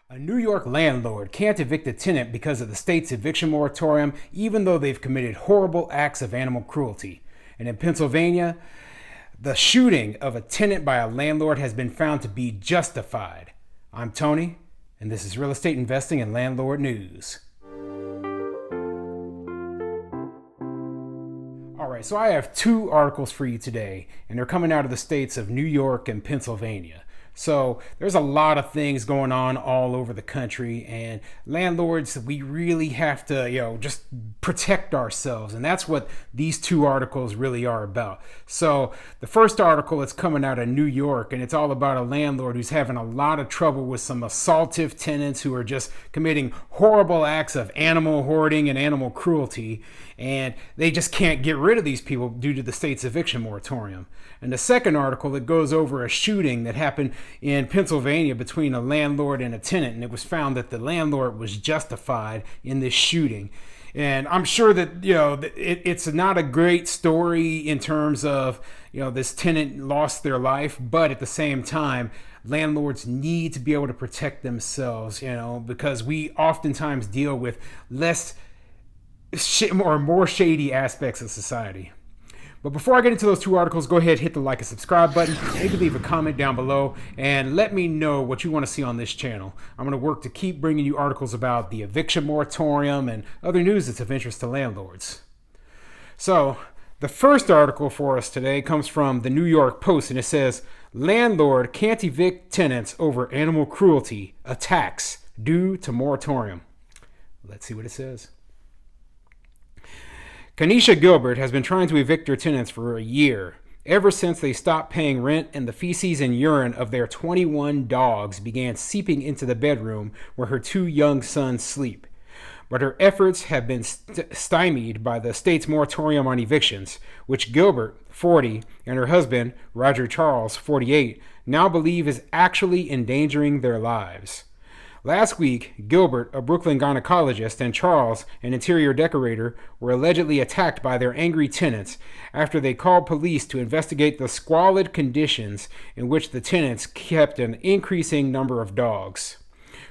A New York landlord can't evict a tenant because of the state's eviction moratorium, even though they've committed horrible acts of animal cruelty. And in Pennsylvania, the shooting of a tenant by a landlord has been found to be justified. I'm Tony, and this is Real Estate Investing and Landlord News. All right, so I have two articles for you today, and they're coming out of the states of New York and Pennsylvania. So there's a lot of things going on all over the country, and landlords, we really have to, just protect ourselves. And that's what these two articles really are about. So the first article is coming out of New York, and it's all about a landlord who's having a lot of trouble with some assaultive tenants who are just committing horrible acts of animal hoarding and animal cruelty. And they just can't get rid of these people due to the state's eviction moratorium. And the second article, it goes over a shooting that happened in Pennsylvania between a landlord and a tenant, and it was found that the landlord was justified in this shooting. And I'm sure that it's not a great story in terms of this tenant lost their life, but at the same time, landlords need to be able to protect themselves, because we oftentimes deal with more shady aspects of society. But before I get into those two articles, go ahead, hit the like and subscribe button. Maybe leave a comment down below and let me know what you want to see on this channel. I'm going to work to keep bringing you articles about the eviction moratorium and other news that's of interest to landlords. So the first article for us today comes from the New York Post, and it says, "Landlord can't evict tenants over animal cruelty attacks due to moratorium." Let's see what it says. Kanisha Gilbert has been trying to evict her tenants for a year, ever since they stopped paying rent and the feces and urine of their 21 dogs began seeping into the bedroom where her two young sons sleep. But her efforts have been stymied by the state's moratorium on evictions, which Gilbert, 40, and her husband, Roger Charles, 48, now believe is actually endangering their lives. Last week, Gilbert, a Brooklyn gynecologist, and Charles, an interior decorator, were allegedly attacked by their angry tenants after they called police to investigate the squalid conditions in which the tenants kept an increasing number of dogs.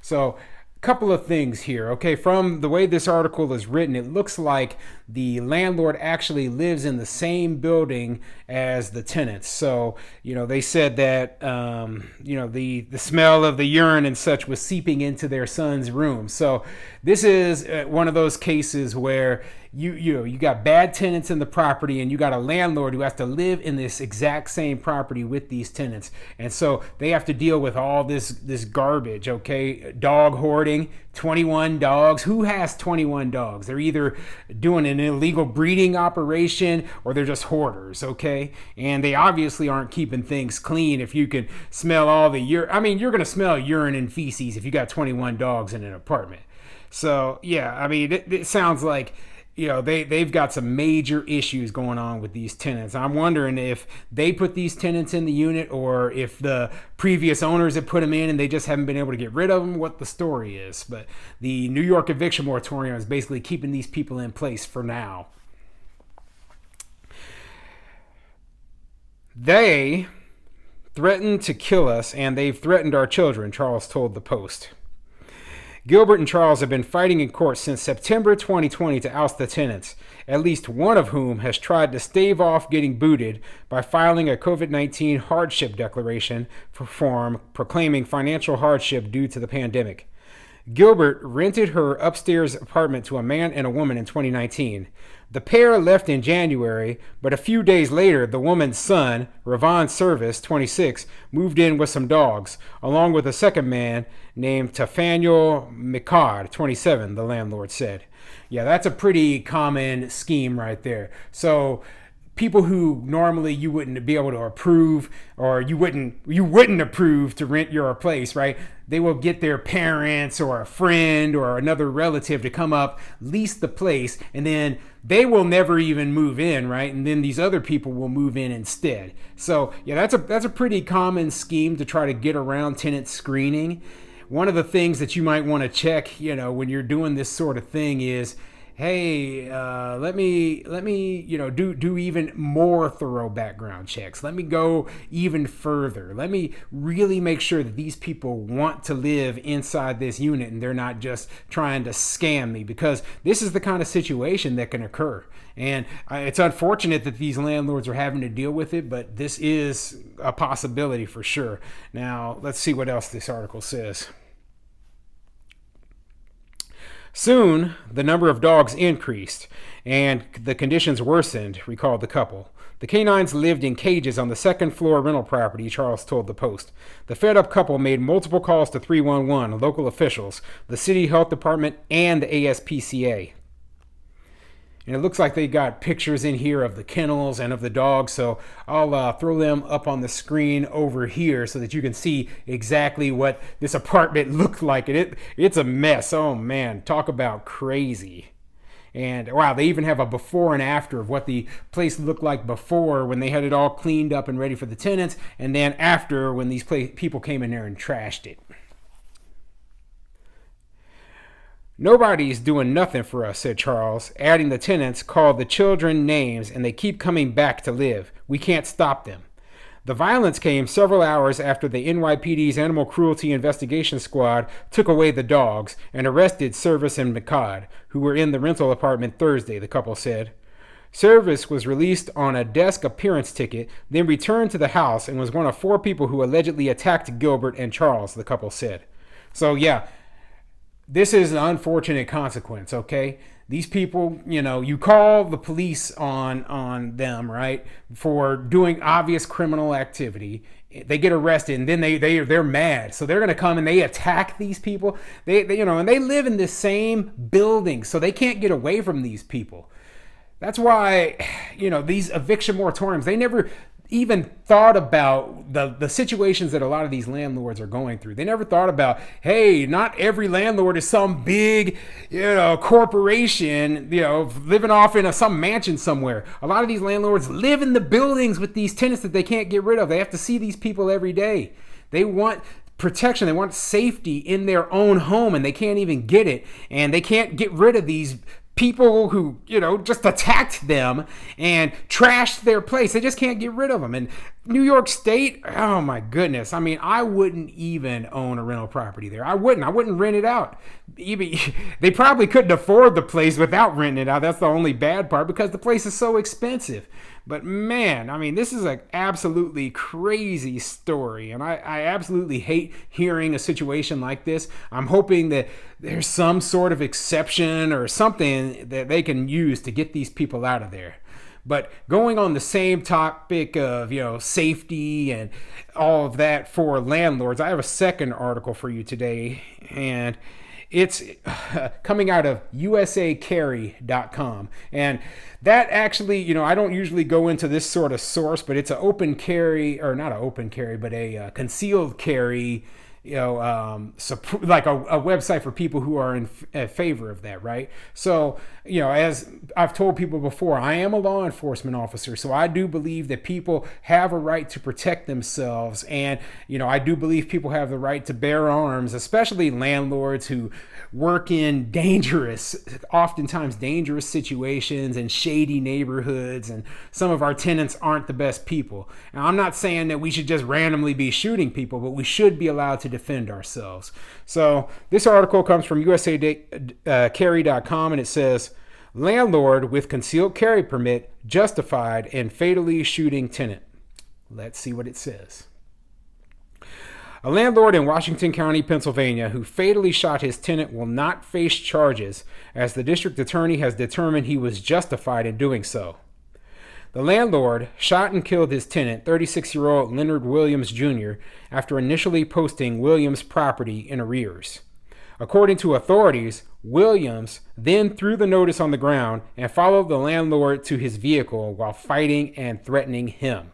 So, couple of things here, okay? From the way this article is written, it looks like the landlord actually lives in the same building as the tenants. So, they said that, the smell of the urine and such was seeping into their son's room. So this is one of those cases where you got bad tenants in the property, and you got a landlord who has to live in this exact same property with these tenants, and so they have to deal with all this garbage. Okay, dog hoarding, 21 dogs. Who has 21 dogs? They're either doing an illegal breeding operation or they're just hoarders. Okay, and they obviously aren't keeping things clean. If you can smell all the urine, you're gonna smell urine and feces if you got 21 dogs in an apartment. So yeah, it sounds like they've got some major issues going on with these tenants. I'm wondering if they put these tenants in the unit or if the previous owners have put them in and they just haven't been able to get rid of them, what the story is. But the New York eviction moratorium is basically keeping these people in place for now. They threatened to kill us, and they've threatened our children, Charles told the Post. Gilbert and Charles have been fighting in court since September 2020 to oust the tenants, at least one of whom has tried to stave off getting booted by filing a COVID-19 hardship declaration form proclaiming financial hardship due to the pandemic. Gilbert rented her upstairs apartment to a man and a woman in 2019. The pair left in January, but a few days later, the woman's son, Ravon Service, 26, moved in with some dogs, along with a second man named Tafaniel Mikard, 27, the landlord said. Yeah, that's a pretty common scheme right there. So people who normally you wouldn't be able to approve, or you wouldn't approve to rent your place, right? They will get their parents or a friend or another relative to come up, lease the place, and then they will never even move in, right? And then these other people will move in instead. So yeah, that's a pretty common scheme to try to get around tenant screening. One of the things that you might want to check, when you're doing this sort of thing is, hey, let me, do even more thorough background checks. Let me go even further. Let me really make sure that these people want to live inside this unit and they're not just trying to scam me, because this is the kind of situation that can occur. And it's unfortunate that these landlords are having to deal with it, but this is a possibility for sure. Now, let's see what else this article says. Soon, the number of dogs increased and the conditions worsened, recalled the couple. The canines lived in cages on the second floor rental property, Charles told the Post. The fed up couple made multiple calls to 311, local officials, the city health department, and the ASPCA. And it looks like they got pictures in here of the kennels and of the dogs, so I'll throw them up on the screen over here so that you can see exactly what this apartment looked like. It's a mess. Oh man, talk about crazy. And wow, they even have a before and after of what the place looked like before when they had it all cleaned up and ready for the tenants, and then after when these people came in there and trashed it. Nobody's doing nothing for us, said Charles, adding the tenants called the children names and they keep coming back to live. We can't stop them. The violence came several hours after the NYPD's Animal Cruelty Investigation Squad took away the dogs and arrested Service and McCod, who were in the rental apartment Thursday, the couple said. Service was released on a desk appearance ticket, then returned to the house and was one of 4 people who allegedly attacked Gilbert and Charles, the couple said. So yeah, this is an unfortunate consequence, okay? These people, you call the police on them, right, for doing obvious criminal activity. They get arrested, and then they're mad, so they're gonna come and they attack these people. And they live in the same building, so they can't get away from these people. That's why, these eviction moratoriums, they never even thought about the situations that a lot of these landlords are going through. They never thought about, hey, not every landlord is some big, corporation, living off in some mansion somewhere. A lot of these landlords live in the buildings with these tenants that they can't get rid of. They have to see these people every day. They want protection. They want safety in their own home, and they can't even get it. And they can't get rid of these people who, just attacked them and trashed their place. They just can't get rid of them. And New York State, oh my goodness. I mean, I wouldn't even own a rental property there. I wouldn't rent it out. They probably couldn't afford the place without renting it out. That's the only bad part, because the place is so expensive. But man, I mean, this is an absolutely crazy story, and I absolutely hate hearing a situation like this. I'm hoping that there's some sort of exception or something that they can use to get these people out of there. But going on the same topic of, safety and all of that for landlords, I have a second article for you today, and it's coming out of usacarry.com. And that actually, I don't usually go into this sort of source, but it's an open carry, or not an open carry, but a concealed carry, like a website for people who are in favor of that, right? So, as I've told people before, I am a law enforcement officer, so I do believe that people have a right to protect themselves, and I do believe people have the right to bear arms, especially landlords who work in oftentimes dangerous situations and shady neighborhoods, and some of our tenants aren't the best people. Now, I'm not saying that we should just randomly be shooting people, but we should be allowed to defend ourselves. So this article comes from usacarry.com, and it says, landlord with concealed carry permit justified in fatally shooting tenant. Let's see what it says. A landlord in Washington County, Pennsylvania, who fatally shot his tenant will not face charges, as the district attorney has determined he was justified in doing so. The landlord shot and killed his tenant, 36-year-old Leonard Williams Jr., after initially posting Williams' property in arrears. According to authorities, Williams then threw the notice on the ground and followed the landlord to his vehicle while fighting and threatening him.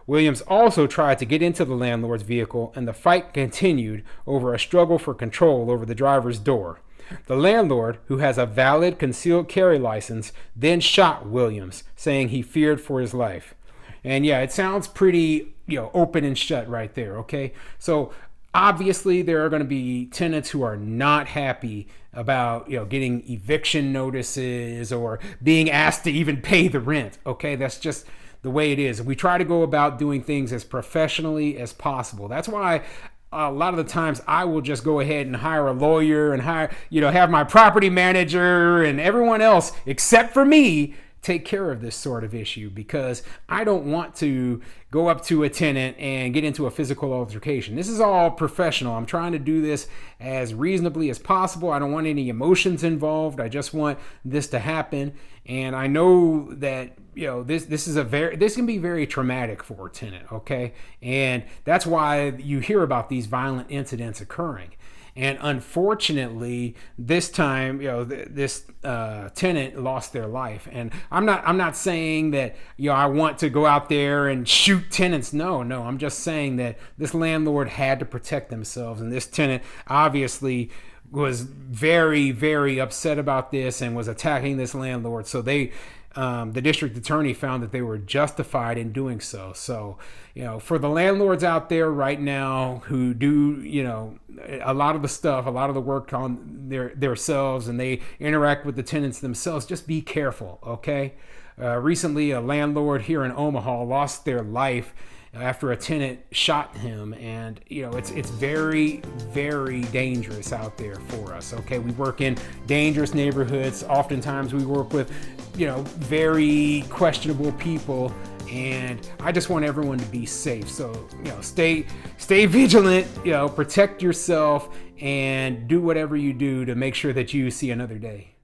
Williams also tried to get into the landlord's vehicle, and the fight continued over a struggle for control over the driver's door. The landlord, who has a valid concealed carry license, then shot Williams, saying he feared for his life. And yeah, it sounds pretty, open and shut right there, okay? So Obviously, there are going to be tenants who are not happy about getting eviction notices or being asked to even pay the rent. Okay, that's just the way it is. We try to go about doing things as professionally as possible. That's why a lot of the times I will just go ahead and hire a lawyer and have my property manager and everyone else except for me take care of this sort of issue, because I don't want to go up to a tenant and get into a physical altercation. This is all professional. I'm trying to do this as reasonably as possible. I don't want any emotions involved. I just want this to happen. And I know that this can be very traumatic for a tenant, okay? And that's why you hear about these violent incidents occurring. And unfortunately, this time, this tenant lost their life. And I'm not saying that I want to go out there and shoot tenants. No, I'm just saying that this landlord had to protect themselves, and this tenant obviously was very, very upset about this and was attacking this landlord. So the district attorney found that they were justified in doing so. So, for the landlords out there right now who do, a lot of the stuff, a lot of the work on themselves, and they interact with the tenants themselves, just be careful, okay? Recently, a landlord here in Omaha lost their life after a tenant shot him, and it's very, very dangerous out there for us. Okay, we work in dangerous neighborhoods. Oftentimes we work with very questionable people, and I just want everyone to be safe. So stay vigilant, protect yourself, and do whatever you do to make sure that you see another day.